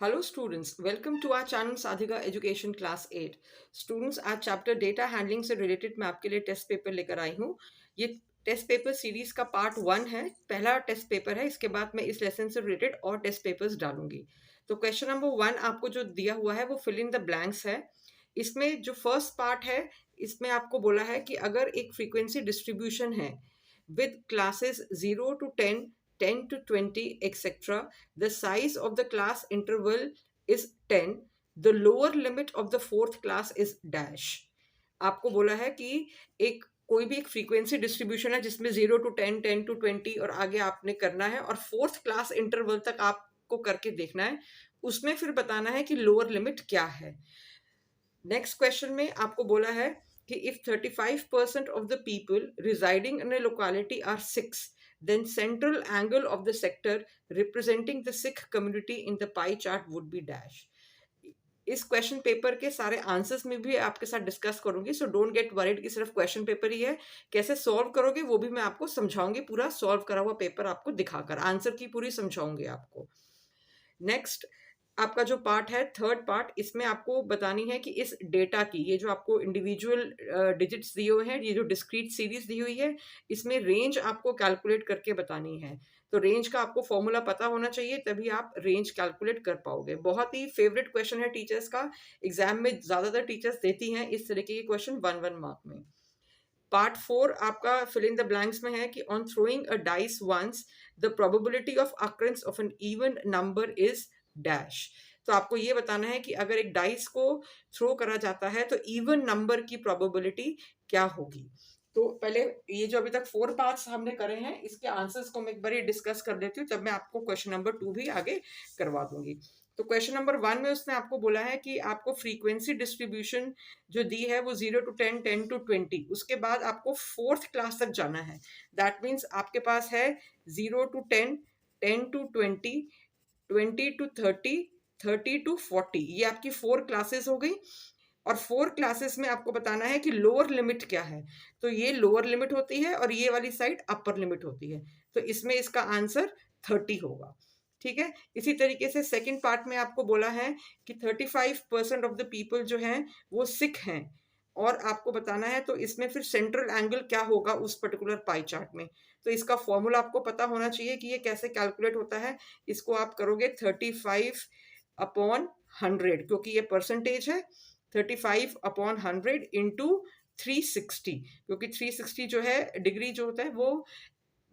Hello students, welcome to our channel Sadhika education class 8। Students, आज chapter data handling से related मैं आपके लिए टेस्ट पेपर लेकर आई हूँ। ये टेस्ट पेपर सीरीज का पार्ट 1 है, पहला टेस्ट पेपर है। इसके बाद मैं इस लेसन से रिलेटेड और टेस्ट पेपर्स डालूंगी। तो क्वेश्चन नंबर 1 आपको जो दिया हुआ है वो फिल इन द ब्लैंक्स है। इसमें जो फर्स्ट पार्ट है, इसमें आपको बोला है कि अगर एक फ्रीक्वेंसी डिस्ट्रीब्यूशन है with classes 0 to 10, 10 to 20, etc. The size of the class interval is 10. The lower limit of the fourth class is dash. आपको बोला है कि एक कोई भी एक फ्रीक्वेंसी डिस्ट्रीब्यूशन है जिसमें 0 to 10, 10 to 20 और आगे आपने करना है और फोर्थ क्लास इंटरवल तक आपको करके देखना है। उसमें फिर बताना है कि लोअर लिमिट क्या है। नेक्स्ट क्वेश्चन में आपको बोला है कि if 35% of the people residing in a locality are Sikhs, then central angle of the sector representing the Sikh community in the pie chart would be dash. इस question paper के सारे answers में भी आपके साथ डिस्कस करूंगी, so don't get worried कि सिर्फ क्वेश्चन पेपर ही है। कैसे सॉल्व करोगे वो भी मैं आपको समझाऊंगी, पूरा सॉल्व करा हुआ पेपर आपको दिखाकर आंसर की पूरी समझाऊंगी आपको। नेक्स्ट आपका जो पार्ट है, थर्ड पार्ट, इसमें आपको बतानी है कि इस डेटा की, ये जो आपको इंडिविजुअल डिजिट्स दिए हुए हैं, ये जो डिस्क्रीट सीरीज दी हुई है, इसमें रेंज आपको कैलकुलेट करके बतानी है। तो रेंज का आपको फॉर्मूला पता होना चाहिए, तभी आप रेंज कैलकुलेट कर पाओगे। बहुत ही फेवरेट क्वेश्चन है टीचर्स का, एग्जाम में ज्यादातर टीचर्स देती हैं इस तरीके के क्वेश्चन 1-1 मार्क में। पार्ट 4 आपका फिल इन द ब्लैंक्स में है कि on throwing a dice once the probability of occurrence of an even number is dash. तो आपको ये बताना है कि अगर एक डाइस को थ्रो करा जाता है तो इवन नंबर की प्रोबेबिलिटी क्या होगी। तो पहले ये जो अभी तक 4 पार्ट्स हमने करे हैं, इसके आंसर्स को मैं एक बार डिस्कस कर देती हूँ, तब मैं आपको क्वेश्चन नंबर 2 भी आगे करवा दूंगी। तो क्वेश्चन नंबर 1 में उसने आपको बोला है कि आपको फ्रीक्वेंसी डिस्ट्रीब्यूशन जो दी है वो 0 to 10, 10 to 20, उसके बाद आपको फोर्थ क्लास तक जाना है। दैट मीन्स आपके पास है 0 to 10, 10 to 20, 20 to 30, 30 to 40, ये आपकी 4 क्लासेस हो गई। और 4 क्लासेस में आपको बताना है कि लोअर लिमिट क्या है। तो ये लोअर लिमिट होती है और ये वाली साइड अपर लिमिट होती है। तो इसमें इसका आंसर 30 होगा। ठीक है। इसी तरीके से सेकंड पार्ट में आपको बोला है कि 35% ऑफ द पीपल जो हैं वो सिख हैं, और आपको बताना है तो इसमें फिर सेंट्रल एंगल क्या होगा उस पर्टिकुलर पाई चार्ट में। तो इसका फॉर्मूला आपको पता होना चाहिए कि ये कैसे कैलकुलेट होता है। इसको आप करोगे 35/100, क्योंकि ये परसेंटेज है। 35/100 इंटू 360, क्योंकि 360 जो है डिग्री जो होता है वो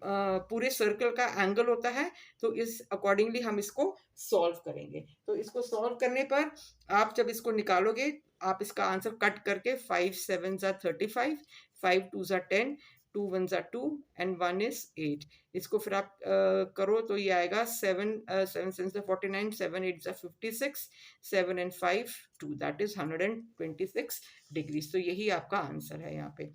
पूरे सर्कल का एंगल होता है। तो इस अकॉर्डिंगली हम इसको सॉल्व करेंगे। तो इसको सॉल्व करने पर आप जब इसको निकालोगे, आप इसका आंसर कट करके 5 7 35, 5 2 10, 2 1 2 एंड 1 is 8। इसको फिर आप करो तो ये आएगा 7 7 7 49, 7 8 56, 7 and 5 2, दैट इज 126 डिग्रीज। तो यही आपका आंसर है यहाँ पे।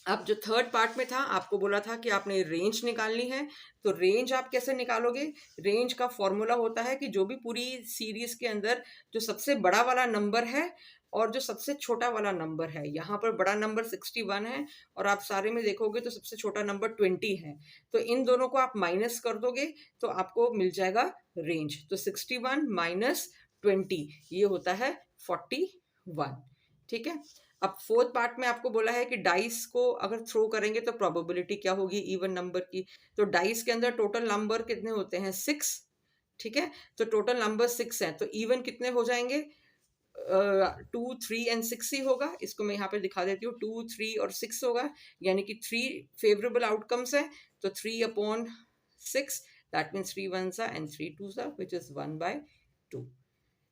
अब जो थर्ड पार्ट में था, आपको बोला था कि आपने रेंज निकालनी है। तो रेंज आप कैसे निकालोगे? रेंज का फॉर्मूला होता है कि जो भी पूरी सीरीज के अंदर जो सबसे बड़ा वाला नंबर है और जो सबसे छोटा वाला नंबर है, यहाँ पर बड़ा नंबर 61 है और आप सारे में देखोगे तो सबसे छोटा नंबर 20 है। तो इन दोनों को आप माइनस कर दोगे तो आपको मिल जाएगा रेंज। तो 61 माइनस 20 ये होता है 41। ठीक है। अब फोर्थ पार्ट में आपको बोला है कि डाइस को अगर थ्रो करेंगे तो प्रोबेबिलिटी क्या होगी इवन नंबर की। तो डाइस के अंदर टोटल नंबर कितने होते हैं? 6। ठीक है। तो टोटल नंबर 6 है, तो इवन कितने हो जाएंगे? 2 3 एंड 6 ही होगा। इसको मैं यहाँ पे दिखा देती हूँ, 2 3 और 6 होगा, यानी कि 3 फेवरेबल आउटकम्स है। तो 3/6, that means 3 1 and 3 2 which is 1/2।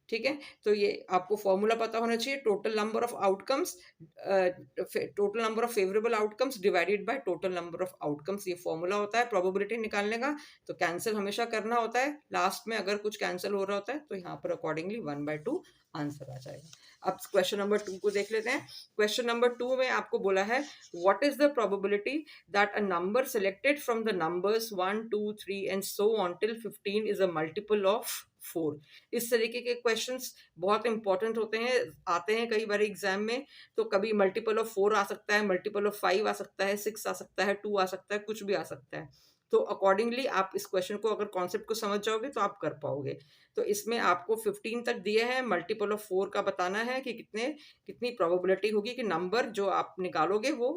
ठीक है। तो ये आपको फॉर्मूला पता होना चाहिए, total number of outcomes, total number of favourable outcomes divided by total number of outcomes, ये फॉर्मूला होता है प्रोबेबिलिटी निकालने का। तो कैंसिल हमेशा करना होता है लास्ट में, अगर कुछ कैंसिल हो रहा होता है तो यहाँ पर अकॉर्डिंगली 1/2 आंसर आ जाएगा। अब क्वेश्चन नंबर 2 को देख लेते हैं। क्वेश्चन नंबर 2 में आपको बोला है what is the probability that a number selected from the numbers 1 2 3 and so on till 15 is a multiple of 4। इस तरीके के क्वेश्चंस बहुत इंपॉर्टेंट होते हैं, आते हैं कई बार एग्जाम में। तो कभी मल्टीपल ऑफ 4 आ सकता है, मल्टीपल ऑफ 5 आ सकता है, 6 आ सकता है, 2 आ सकता है, कुछ भी आ सकता है। तो अकॉर्डिंगली आप इस क्वेश्चन को अगर कॉन्सेप्ट को समझ जाओगे तो आप कर पाओगे। तो इसमें आपको 15 तक दिए हैं, मल्टीपल ऑफ 4 का बताना है कि कितनी प्रोबेबिलिटी होगी कि नंबर जो आप निकालोगे वो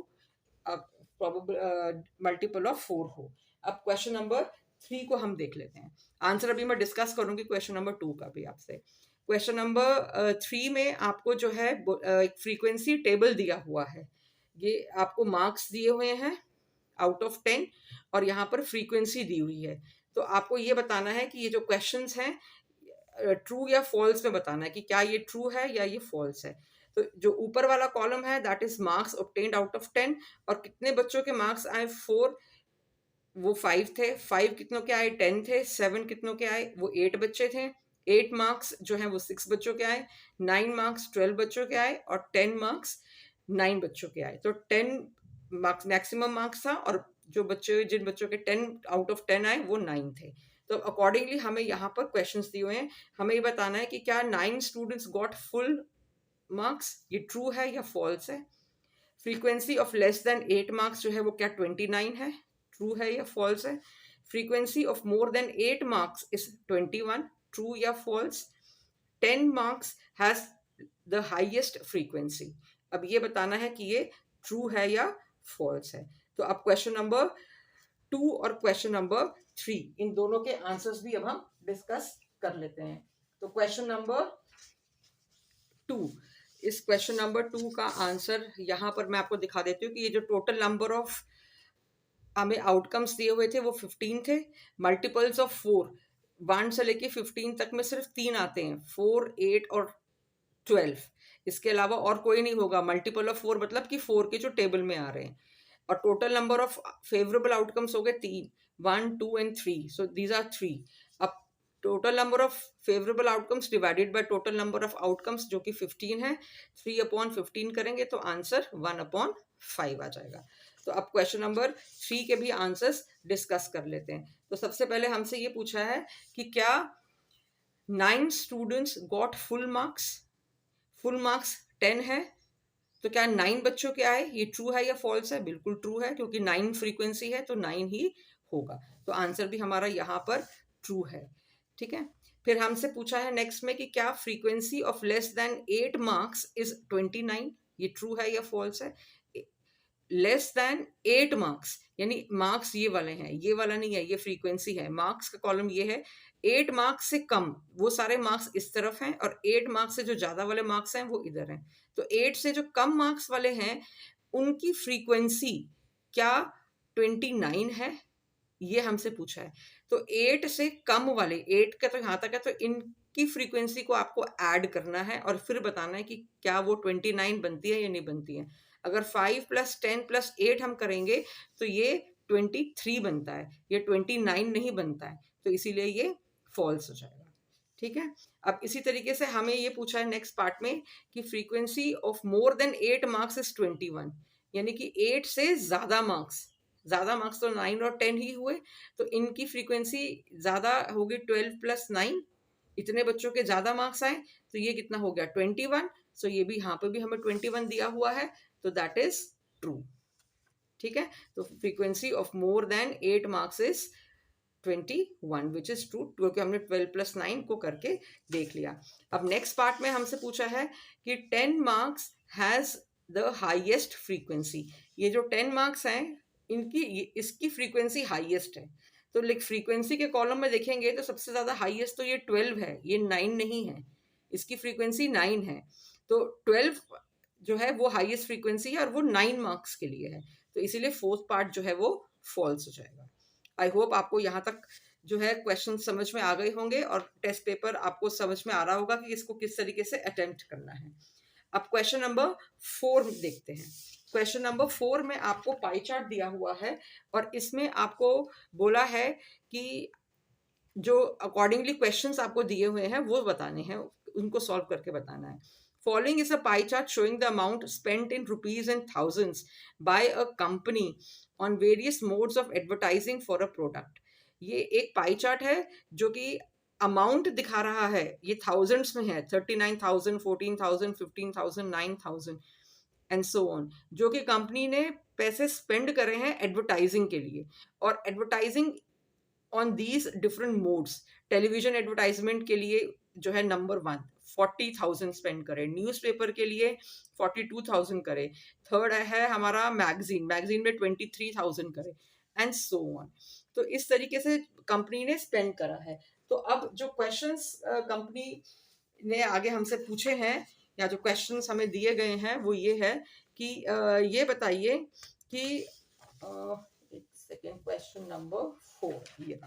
मल्टीपल ऑफ 4 हो। अब क्वेश्चन नंबर 3 को हम देख लेते हैं। आंसर अभी मैं डिस्कस करूंगी क्वेश्चन नंबर 2 का भी आपसे। क्वेश्चन नंबर 3 में आपको जो है एक फ्रीक्वेंसी टेबल दिया हुआ है। ये आपको मार्क्स दिए हुए हैं आउट ऑफ 10 और यहाँ पर फ्रीक्वेंसी दी हुई है। तो आपको ये बताना है कि ये जो क्वेश्चंस हैं ट्रू या फॉल्स में बताना है कि क्या ये ट्रू है या ये फॉल्स है। तो जो ऊपर वाला कॉलम है that is marks obtained out of 10 और कितने बच्चों के मार्क्स आए 4, वो 5 थे। 5 कितनों के आए 10 थे। 7 कितनों के आए वो 8 बच्चे थे। 8 मार्क्स जो है वो 6 बच्चों के आए। 9 मार्क्स 12 बच्चों के आए और 10 मार्क्स 9 बच्चों के आए। तो 10 मार्क्स मैक्सिमम मार्क्स था और जो बच्चे जिन बच्चों के 10 आउट ऑफ 10 आए वो 9 थे। तो अकॉर्डिंगली हमें यहाँ पर क्वेश्चंस दिए हुए हैं। हमें ये बताना है कि क्या 9 स्टूडेंट्स गॉट फुल मार्क्स, ये ट्रू है या फॉल्स है। Frequency of less than 8 marks जो है वो क्या 29 है, ट्रू है या फॉल्स है। Frequency of more than 8 marks is 21, true या false. 10 marks has the highest frequency. अब ये बताना है कि ये ट्रू है या फॉल्स है। तो अब क्वेश्चन नंबर 2 और क्वेश्चन नंबर 3 इन दोनों के आंसर्स भी अब हम डिस्कस कर लेते हैं। तो क्वेश्चन नंबर 2, इस क्वेश्चन नंबर 2 का आंसर यहाँ पर मैं आपको दिखा देती हूँ कि ये जो टोटल नंबर ऑफ हमें आउटकम्स दिए हुए थे वो 15 थे। मल्टीपल्स ऑफ 4 1 से लेके 15 तक में सिर्फ 3 आते हैं, 4, 8 और 12। इसके अलावा और कोई नहीं होगा। मल्टीपल ऑफ 4 मतलब कि 4 के जो टेबल में आ रहे हैं। और total number of favourable outcomes हो गए 3, 1, 2 एंड 3। So these are 3। अब total number of favourable outcomes divided by total number of outcomes जो कि 15 है, 3/15 करेंगे तो आंसर 1/5 आ जाएगा। तो अब क्वेश्चन नंबर 3 के भी आंसर्स डिस्कस कर लेते हैं। तो सबसे पहले हमसे ये पूछा है कि क्या 9 students got full marks. Full marks 10 है तो क्या 9 बच्चों के आए, ये ट्रू है या फॉल्स है। बिल्कुल ट्रू है क्योंकि 9 फ्रीक्वेंसी है तो 9 ही होगा। तो आंसर भी हमारा यहाँ पर ट्रू है। ठीक है। फिर हमसे पूछा है नेक्स्ट में कि क्या frequency of less than 8 marks is 29, ये ट्रू है या फॉल्स है। लेस देन 8 मार्क्स यानी मार्क्स ये वाले हैं, ये वाला नहीं है, ये फ्रीक्वेंसी है। मार्क्स का कॉलम ये है। 8 मार्क्स से कम वो सारे मार्क्स इस तरफ हैं और 8 मार्क्स से जो ज्यादा वाले मार्क्स हैं वो इधर हैं। तो 8 से जो कम मार्क्स वाले हैं उनकी फ्रीक्वेंसी क्या 29 है, ये हमसे पूछा है। तो 8 से कम वाले, 8 का तो यहाँ तक है, तो इनकी फ्रीक्वेंसी को आपको ऐड करना है और फिर बताना है कि क्या वो 29 बनती है या नहीं बनती है। अगर 5 + 10 + 8 हम करेंगे तो ये 23 बनता है, ये 29 नहीं बनता है। तो इसीलिए ये फॉल्स हो जाएगा। ठीक है। अब इसी तरीके से हमें ये पूछा है नेक्स्ट पार्ट में कि frequency of more than 8 marks is 21, यानी कि 8 से ज्यादा मार्क्स तो 9 और 10 ही हुए। तो इनकी फ्रीक्वेंसी ज्यादा होगी 12 + 9, इतने बच्चों के ज्यादा मार्क्स आए तो ये कितना हो गया 21। सो ये भी यहाँ पे भी हमें 21 दिया हुआ है तो दैट इज ट्रू। ठीक है। तो frequency of more than 8 marks is 21 which is true क्योंकि हमने 12 + 9 को करके देख लिया। अब नेक्स्ट पार्ट में हमसे पूछा है कि 10 marks has the highest frequency. ये जो 10 मार्क्स हैं इसकी फ्रीक्वेंसी हाईएस्ट है। तो लाइक फ्रीक्वेंसी के कॉलम में देखेंगे तो सबसे ज्यादा हाईएस्ट तो ये 12 है, ये 9 नहीं है। इसकी फ्रीक्वेंसी 9 है। तो 12 जो है वो हाईएस्ट फ्रीक्वेंसी है और वो 9 मार्क्स के लिए है। तो इसीलिए फोर्थ पार्ट जो है वो फॉल्स हो जाएगा। आई होप आपको यहाँ तक जो है क्वेश्चन समझ में आ गए होंगे और टेस्ट पेपर आपको समझ में आ रहा होगा कि इसको किस तरीके से अटेम्प्ट करना है। अब क्वेश्चन नंबर 4 देखते हैं। क्वेश्चन नंबर 4 में आपको पाई चार्ट दिया हुआ है और इसमें आपको बोला है कि जो अकॉर्डिंगली क्वेश्चंस आपको दिए हुए हैं वो बताने हैं, उनको सॉल्व करके बताना है। Following is a pie chart showing the amount spent in rupees and thousands by a company on various modes of advertising for a product. ये एक पाई चार्ट है जो कि अमाउंट दिखा रहा है, ये थाउजेंड्स में है, 39,000, 14,000, 15,000, 9,000 एंड सो ऑन, जो कि कंपनी ने पैसे स्पेंड करे हैं एडवर्टाइजिंग के लिए। और advertising on these different modes, television advertisement के लिए जो है नंबर 1 40,000 स्पेंड करे, न्यूज़पेपर के लिए 42,000 करे, थर्ड है हमारा मैगजीन में 23,000 करे, एंड सो ऑन। तो इस तरीके से कंपनी ने स्पेंड करा है। तो अब जो क्वेश्चंस कंपनी ने आगे हमसे पूछे हैं, या जो क्वेश्चंस हमें दिए गए हैं, वो ये है कि ये बताइए कि एक सेकेंड, क्वेश्चन नंबर 4 ये।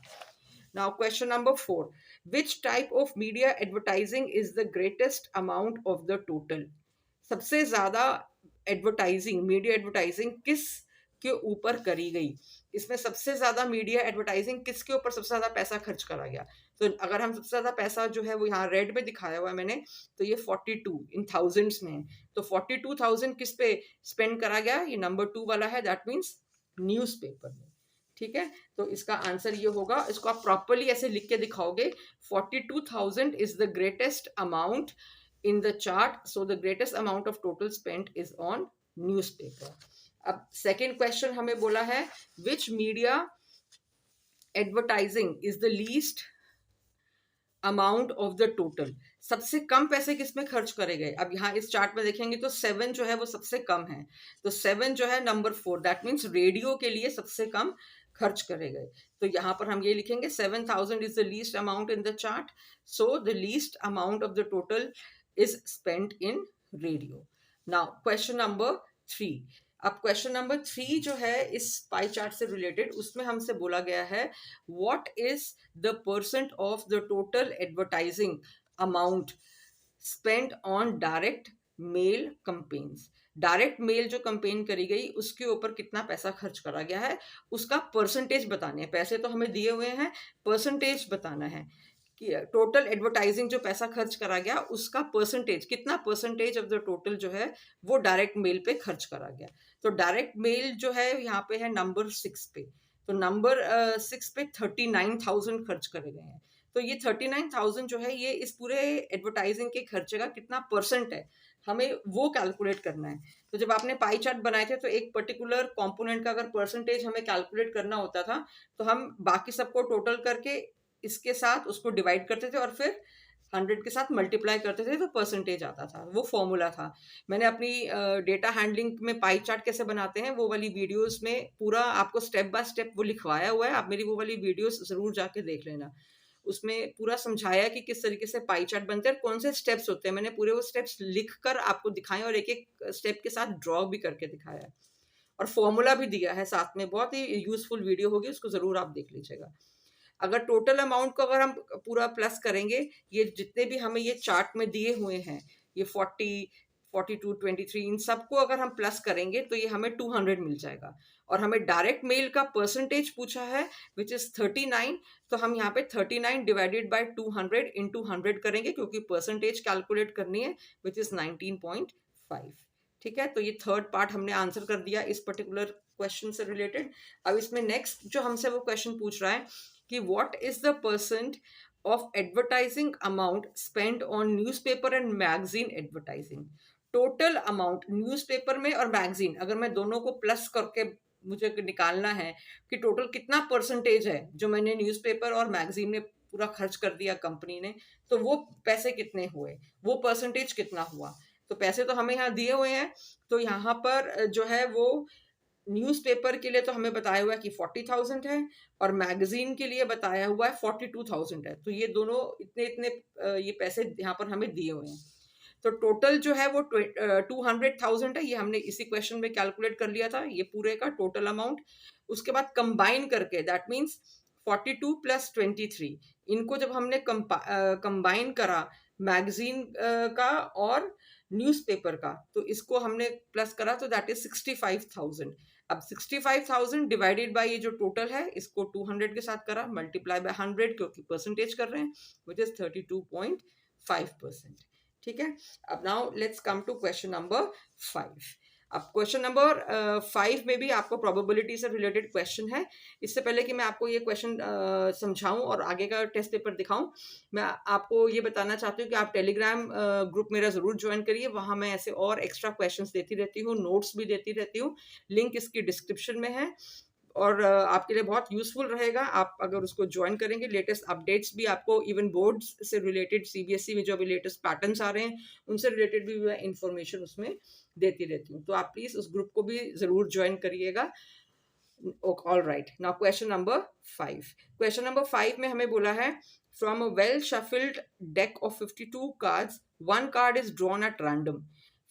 Now question number 4, which type of media advertising is the greatest amount of the total? सबसे ज्यादा एडवर्टाइजिंग, मीडिया एडवर्टाइजिंग किस के ऊपर करी गई? इसमें सबसे ज्यादा मीडिया एडवर्टाइजिंग किसके ऊपर सबसे ज्यादा पैसा खर्च करा गया? तो अगर हम सबसे ज्यादा पैसा जो है वो यहाँ रेड में दिखाया हुआ है मैंने, तो ये 42 इन थाउजेंड्स में है। तो 42,000 किस पे स्पेंड करा गया? ये नंबर 2 वाला है, दैट मीन्स न्यूज़पेपर में। ठीक है, तो इसका आंसर ये होगा। इसको आप प्रॉपरली ऐसे लिख के दिखाओगे, 42,000 is the greatest amount in the chart, so the greatest amount of total spent is on newspaper. अब second question हमें बोला है which media advertising is the least amount of the total? सबसे कम पैसे किसमें खर्च करे गए? अब यहाँ इस चार्ट में देखेंगे तो 7 जो है वो सबसे कम है, तो 7 जो है नंबर 4, दैट मीन्स रेडियो के लिए सबसे कम खर्च करे गए। तो यहाँ पर हम ये लिखेंगे 7,000 is the least amount in the chart, so the least amount of the total is spent in radio. Now question number 3. अब क्वेश्चन नंबर 3 जो है इस पाई चार्ट से रिलेटेड, उसमें हमसे बोला गया है what is the percent of the total advertising amount spent on direct mail campaigns. Direct mail जो कंपेन करी गई उसके ऊपर कितना पैसा खर्च करा गया है, उसका परसेंटेज बताने हैं। पैसे तो हमें दिए हुए हैं, परसेंटेज बताना है कि टोटल एडवर्टाइजिंग जो पैसा खर्च करा गया उसका परसेंटेज, कितना परसेंटेज ऑफ द टोटल जो है वो डायरेक्ट मेल पे खर्च करा गया। तो डायरेक्ट मेल जो है यहाँ पे है नंबर 6 पे, तो नंबर 6 पे 39,000 खर्च करे गए हैं। तो ये 39,000 जो है ये इस पूरे एडवर्टाइजिंग के खर्चे का कितना परसेंट है, हमें वो कैलकुलेट करना है। तो जब आपने पाई चार्ट बनाए थे तो एक पर्टिकुलर कंपोनेंट का अगर परसेंटेज हमें कैलकुलेट करना होता था तो हम बाकी सबको टोटल करके इसके साथ उसको डिवाइड करते थे और फिर 100 के साथ मल्टीप्लाई करते थे तो परसेंटेज आता था, वो फॉर्मूला था। मैंने अपनी डेटा हैंडलिंग में पाई चार्ट कैसे बनाते हैं वो वाली वीडियोस में पूरा आपको स्टेप बाय स्टेप वो लिखवाया हुआ है, आप मेरी वो वाली वीडियोस जरूर जाके देख लेना। उसमें पूरा समझाया कि किस तरीके से पाई चार्ट बनते हैं, कौन से स्टेप्स होते हैं। मैंने पूरे वो स्टेप्स लिख कर आपको दिखाए और एक एक स्टेप के साथ ड्रॉ भी करके दिखाया है और फॉर्मूला भी दिया है साथ में। बहुत ही यूजफुल वीडियो होगी, उसको जरूर आप देख लीजिएगा। अगर टोटल अमाउंट को अगर हम पूरा प्लस करेंगे, ये जितने भी हमें ये चार्ट में दिए हुए हैं, ये 40, 42, 23, इन सबको अगर हम प्लस करेंगे तो ये हमें 200 मिल जाएगा। और हमें डायरेक्ट मेल का परसेंटेज पूछा है विच इज 39, तो हम यहाँ पे 39 डिवाइडेड बाय 200 इंटू 100 करेंगे क्योंकि परसेंटेज कैलकुलेट करनी है विच इज 19.5। ठीक है, तो ये थर्ड पार्ट हमने आंसर कर दिया इस पर्टिकुलर क्वेश्चन से रिलेटेड। अब इसमें नेक्स्ट जो हमसे वो क्वेश्चन पूछ रहा है कि what is the percent of advertising amount spend on newspaper and magazine advertising. Total amount newspaper में और मैगजीन अगर मैं दोनों को प्लस करके मुझे निकालना है कि टोटल कितना परसेंटेज है जो मैंने न्यूज़पेपर और मैगजीन में पूरा खर्च कर दिया कंपनी ने, तो वो पैसे कितने हुए, वो परसेंटेज कितना हुआ। तो पैसे तो हमें यहाँ दिए हुए हैं, तो यहाँ पर जो है वो न्यूज़पेपर के लिए तो हमें बताया हुआ है कि 40,000 है और मैगजीन के लिए बताया हुआ है 42,000 है। तो ये दोनों इतने इतने ये पैसे यहाँ पर हमें दिए हुए हैं। तो टोटल जो है वो 200,000 है, ये हमने इसी क्वेश्चन में कैलकुलेट कर लिया था, ये पूरे का टोटल अमाउंट। उसके बाद कंबाइन करके दैट मीन्स 42 प्लस 23, इनको जब हमने कंबाइन करा मैगजीन का और न्यूज़पेपर का, तो इसको हमने प्लस करा तो दैट इज 65,000। अब 65,000 डिवाइडेड बाय ये जो टोटल है इसको 200 के साथ करा, मल्टीप्लाई बाय 100 क्योंकि परसेंटेज कर रहे हैं, विच इज 32.5%। ठीक है, अब now let's come to question number 5। अब क्वेश्चन नंबर 5 में भी आपको प्रोबेबिलिटी से रिलेटेड क्वेश्चन है। इससे पहले कि मैं आपको ये क्वेश्चन समझाऊं और आगे का टेस्ट पेपर दिखाऊं, मैं आपको ये बताना चाहती हूँ कि आप टेलीग्राम ग्रुप मेरा ज़रूर ज्वाइन करिए। वहाँ मैं ऐसे और एक्स्ट्रा क्वेश्चंस देती रहती हूँ, नोट्स भी देती रहती हूँ। लिंक इसकी डिस्क्रिप्शन में है और आपके लिए बहुत यूज़फुल रहेगा। आप अगर उसको जॉइन करेंगे, लेटेस्ट अपडेट्स भी आपको, इवन बोर्ड्स से रिलेटेड सीबीएसई में जो अभी लेटेस्ट पैटर्न्स आ रहे हैं, उनसे रिलेटेड भी मैं इन्फॉर्मेशन उसमें देती रहती हूँ। तो आप प्लीज़ उस ग्रुप को भी ज़रूर जॉइन करिएगा। All right, now question number 5। Question number 5 में हमें बोला है, from a well shuffled deck of 52 cards, one card is drawn at random.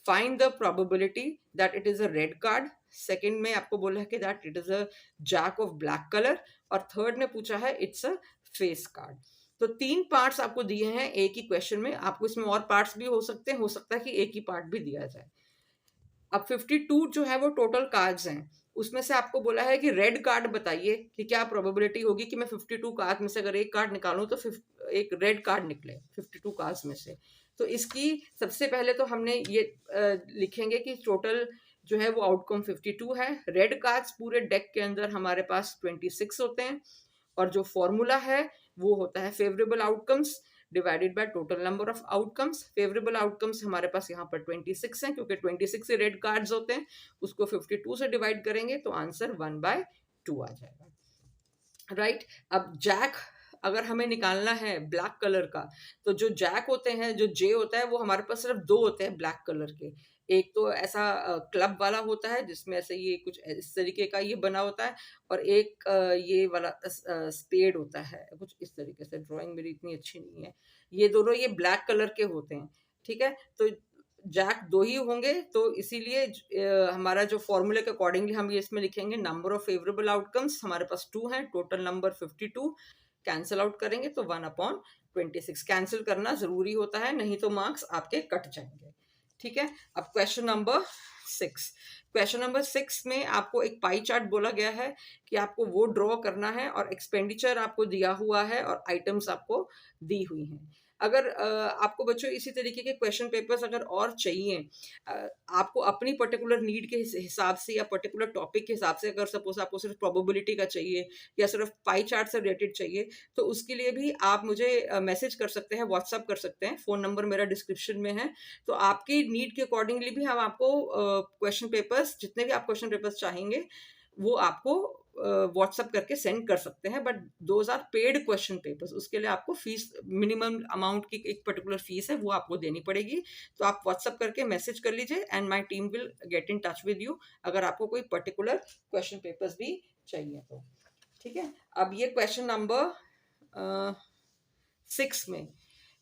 Find the probability that it is a red card. Second में आपको बोला है कि that it is a jack of black colour, और third ने पूछा है it's a face card. तो 3 पार्ट्स आपको दिए हैं एक ही क्वेश्चन में। आपको इसमें और पार्ट्स भी हो सकते हैं, हो सकता है कि एक ही पार्ट भी दिया जाए। अब 52 जो है वो टोटल कार्ड्स हैं, उसमें से आपको बोला है कि रेड कार्ड बताइए कि क्या प्रोबेबिलिटी होगी कि मैं 52 कार्ड में से अगर एक कार्ड निकालूं तो एक रेड कार्ड निकले 52 कार्ड्स में से। तो इसकी सबसे पहले तो हमने ये लिखेंगे कि टोटल जो है वो आउटकम 52 है। रेड कार्ड्स पूरे डेक के अंदर हमारे पास 26 होते हैं, और जो फॉर्मूला है वो होता है favourable outcomes divided by total number of outcomes. Favourable outcomes हमारे पास यहाँ पर 26 हैं, क्योंकि 26 से रेड कार्ड्स होते हैं। उसको 52 से डिवाइड करेंगे तो आंसर 1/2 आ जाएगा। राइट अब जैक अगर हमें निकालना है ब्लैक कलर का, तो जो जैक होते हैं, जो जे होता है, वो हमारे पास सिर्फ 2 होते हैं ब्लैक कलर के। एक तो ऐसा क्लब वाला होता है जिसमें ऐसे ये कुछ इस तरीके का ये बना होता है, और एक ये वाला स्पेड होता है कुछ इस तरीके से। ड्राइंग मेरी इतनी अच्छी नहीं है। ये दोनों ये ब्लैक कलर के होते हैं, ठीक है। तो जैक 2 ही होंगे, तो इसीलिए हमारा जो फॉर्मूले के अकॉर्डिंगली हम ये इसमें लिखेंगे नंबर ऑफ फेवरेबल आउटकम्स हमारे पास 2 हैं, टोटल नंबर 52। कैंसिल आउट करेंगे तो 1/26 कैंसिल करना जरूरी होता है, नहीं तो मार्क्स आपके कट जाएंगे। ठीक है, अब क्वेश्चन नंबर 6। क्वेश्चन नंबर 6 में आपको एक पाई चार्ट बोला गया है कि आपको वो ड्रॉ करना है, और एक्सपेंडिचर आपको दिया हुआ है और आइटम्स आपको दी हुई हैं। अगर आपको बच्चों इसी तरीके के क्वेश्चन पेपर्स अगर और चाहिए, आपको अपनी पर्टिकुलर नीड के हिसाब से या पर्टिकुलर टॉपिक के हिसाब से, अगर सपोज आपको सिर्फ प्रोबेबिलिटी का चाहिए या सिर्फ पाई चार्ट से रिलेटेड चाहिए, तो उसके लिए भी आप मुझे मैसेज कर सकते हैं, व्हाट्सअप कर सकते हैं। फ़ोन नंबर मेरा डिस्क्रिप्शन में है। तो आपकी नीड के अकॉर्डिंगली भी हम आपको क्वेश्चन पेपर्स, जितने भी आप क्वेश्चन पेपर्स चाहेंगे, वो आपको व्हाट्सअप करके सेंड कर सकते हैं। But those are paid question papers, उसके लिए आपको फीस, मिनिमम अमाउंट की एक पर्टिकुलर फीस है, वो आपको देनी पड़ेगी। तो आप व्हाट्सअप करके मैसेज कर लीजिए, and my team will get in touch with you अगर आपको कोई पर्टिकुलर क्वेश्चन पेपर्स भी चाहिए तो। ठीक है, अब ये क्वेश्चन नंबर 6 में,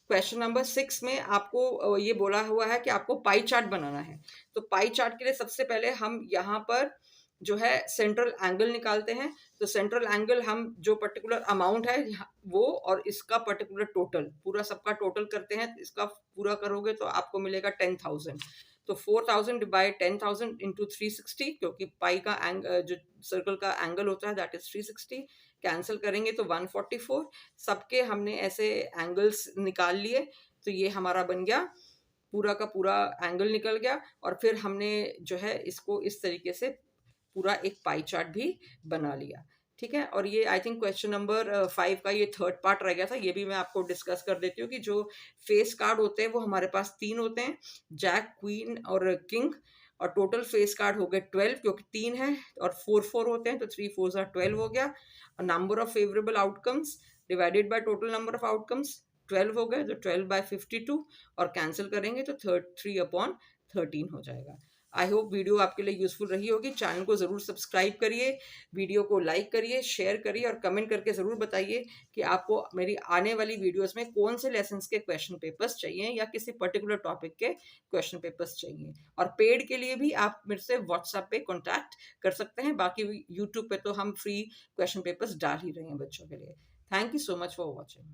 क्वेश्चन नंबर 6 में आपको ये बोला हुआ है कि आपको पाई चार्ट बनाना है। तो पाई चार्ट के लिए सबसे पहले हम यहाँ पर जो है सेंट्रल एंगल निकालते हैं। तो सेंट्रल एंगल हम जो पर्टिकुलर अमाउंट है वो, और इसका पर्टिकुलर टोटल, पूरा सबका टोटल करते हैं। इसका पूरा करोगे तो आपको मिलेगा 10,000। तो 4,000 डिवाइड 10,000 इंटू 360, क्योंकि पाई का जो सर्कल का एंगल होता है दैट इज 360। कैंसिल करेंगे तो 144। सबके हमने ऐसे एंगल्स निकाल लिए, तो ये हमारा बन गया, पूरा का पूरा एंगल निकल गया। और फिर हमने जो है इसको इस तरीके से पूरा एक पाई चार्ट भी बना लिया। ठीक है, और ये आई थिंक क्वेश्चन नंबर 5 का ये थर्ड पार्ट रह गया था, ये भी मैं आपको डिस्कस कर देती हूँ कि जो फेस कार्ड होते हैं वो हमारे पास 3 होते हैं, जैक, क्वीन और किंग। और टोटल फेस कार्ड हो गए 12, क्योंकि 3 है और 4 होते हैं, तो 3 4 12 हो गया। और number of favourable outcomes divided by total number of outcomes 12 हो गए, तो 12/52। और कैंसिल करेंगे तो 3/13 हो जाएगा। आई होप वीडियो आपके लिए यूजफुल रही होगी। चैनल को ज़रूर सब्सक्राइब करिए, वीडियो को लाइक करिए, शेयर करिए, और कमेंट करके ज़रूर बताइए कि आपको मेरी आने वाली वीडियोस में कौन से लेसन्स के क्वेश्चन पेपर्स चाहिए, या किसी पर्टिकुलर टॉपिक के क्वेश्चन पेपर्स चाहिए। और पेड के लिए भी आप मेरे से व्हाट्सएप पे कॉन्टैक्ट कर सकते हैं। बाकी यूट्यूब पे तो हम फ्री क्वेश्चन पेपर्स डाल ही रहे हैं बच्चों के लिए। Thank you so much for watching.